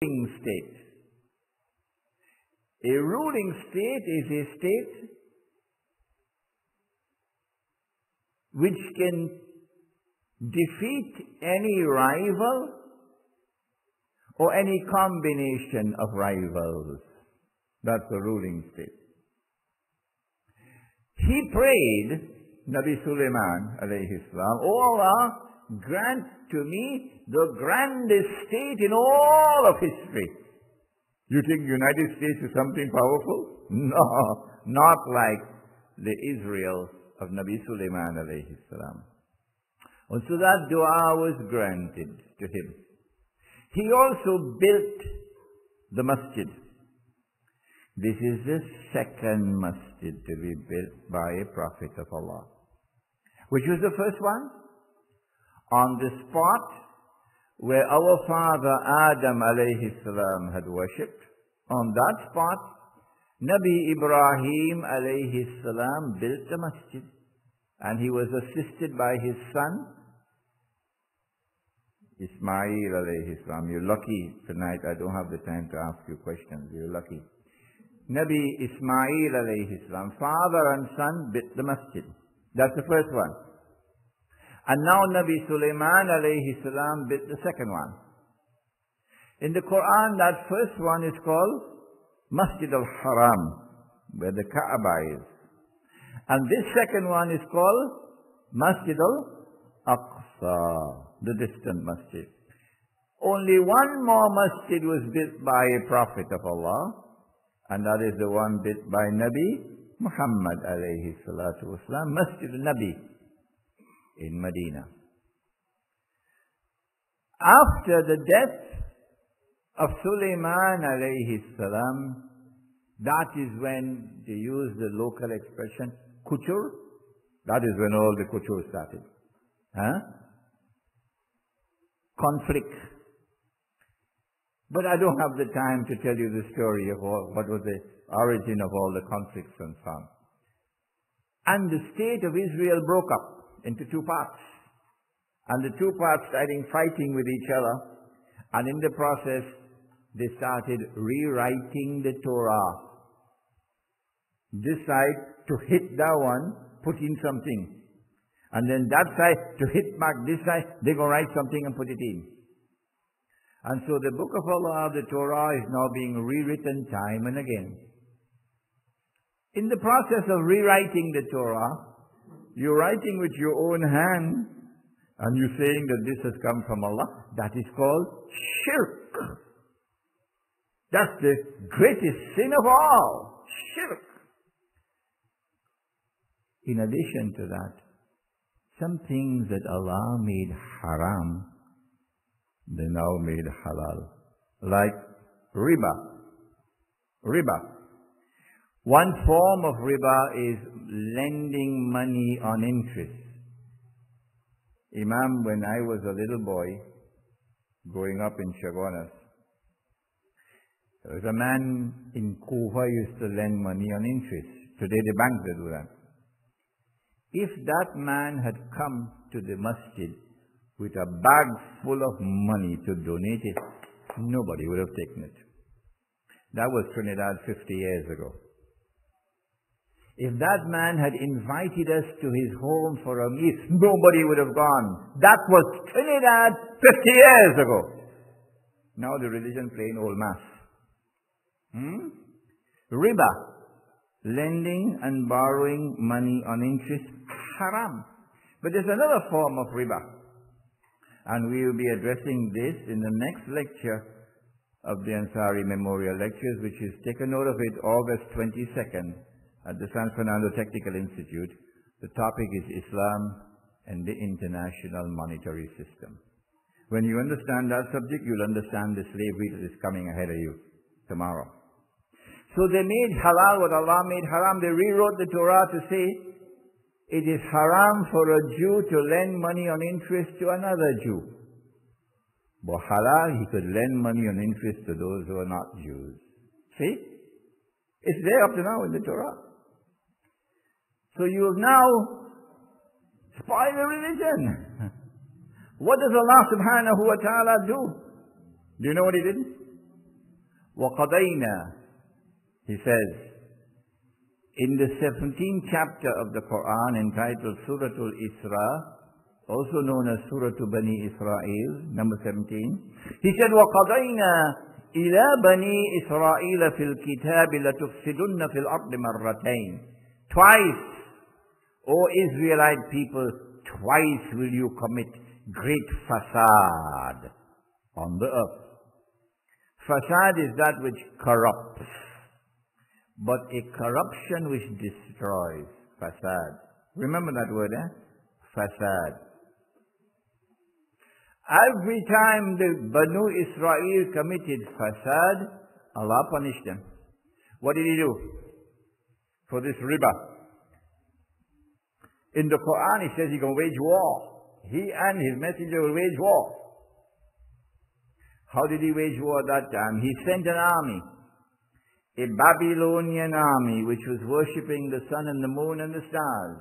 ruling state. A ruling state is a state which can defeat any rival or any combination of rivals. That's the ruling state. He prayed, Nabi Sulaiman alayhi salam, "O Allah, grant to me the grandest state in all of history." You think United States is something powerful? No, not like the Israel of Nabi Sulaiman alayhi salam. And so that dua was granted to him. He also built the masjid. This is the second masjid to be built by a prophet of Allah. Which was the first one? On the spot where our father Adam alayhi salam had worshipped. On that spot, Nabi Ibrahim alayhi salam built the masjid. And he was assisted by his son, Ismail alayhi salam. You're lucky tonight. I don't have the time to ask you questions. You're lucky. Nabi Ismail alayhi salam, father and son, built the masjid. That's the first one. And now Nabi Sulaiman alayhi salam built the second one. In the Quran, that first one is called Masjid al-Haram, where the Kaaba is. And this second one is called Masjid al-Aqsa, the distant masjid. Only one more masjid was built by a prophet of Allah, and that is the one built by Nabi Muhammad alayhi salatu wasalam, Masjid al-Nabi in Medina. After the death of Sulaiman alayhi salam, that is when they use the local expression, kuchur. That is when all the kuchur started. Conflict. But I don't have the time to tell you the story of what was the origin of all the conflicts and so on. And the state of Israel broke up into two parts. And the two parts started fighting with each other. And in the process, they started rewriting the Torah. This side to hit that one, put in something. And then that side to hit back this side, they're going to write something and put it in. And so the book of Allah, the Torah, is now being rewritten time and again. In the process of rewriting the Torah, you're writing with your own hand, and you're saying that this has come from Allah. That is called shirk. That's the greatest sin of all. Shirk. In addition to that, some things that Allah made haram, they now made halal. Like riba. Riba. One form of riba is lending money on interest. Imam, when I was a little boy, growing up in Chagonas, there was a man in Kufa used to lend money on interest. Today the banks do that. If that man had come to the masjid with a bag full of money to donate it, nobody would have taken it. That was Trinidad 50 years ago. If that man had invited us to his home for a meal, nobody would have gone. That was Trinidad 50 years ago. Now the religion playing old mass. Riba, lending and borrowing money on interest, haram. But there's another form of riba. And we will be addressing this in the next lecture of the Ansari Memorial Lectures, which is, take a note of it, August 22nd at the San Fernando Technical Institute. The topic is Islam and the International Monetary System. When you understand that subject, you'll understand the slavery that is coming ahead of you tomorrow. So they made halal what Allah made haram. They rewrote the Torah to say it is haram for a Jew to lend money on interest to another Jew. But halal, he could lend money on interest to those who are not Jews. See? It's there up to now in the Torah. So you have now spoiled the religion. What does Allah subhanahu wa ta'ala do? Do you know what He did? وَقَضَيْنَا, he says, in the 17th chapter of the Quran entitled Suratul Isra, also known as Suratul Bani Israel, number 17, he said, وَقَضَيْنَا إِلَى بَنِي إِسْرَائِيلَ فِي الْكِتَابِ لَتُفْسِدُنَّ فِي الْأَرْضِ مَرَّتَيْنِ. Twice, O Israelite people, twice will you commit great fasad on the earth. Fasad is that which corrupts, but a corruption which destroys. Fasad. Remember that word, Fasad. Every time the Banu Israel committed fasad, Allah punished them. What did He do? For this riba. In the Quran, He says He can wage war. He and His messenger will wage war. How did He wage war that time? He sent an army, a Babylonian army, which was worshipping the sun and the moon and the stars.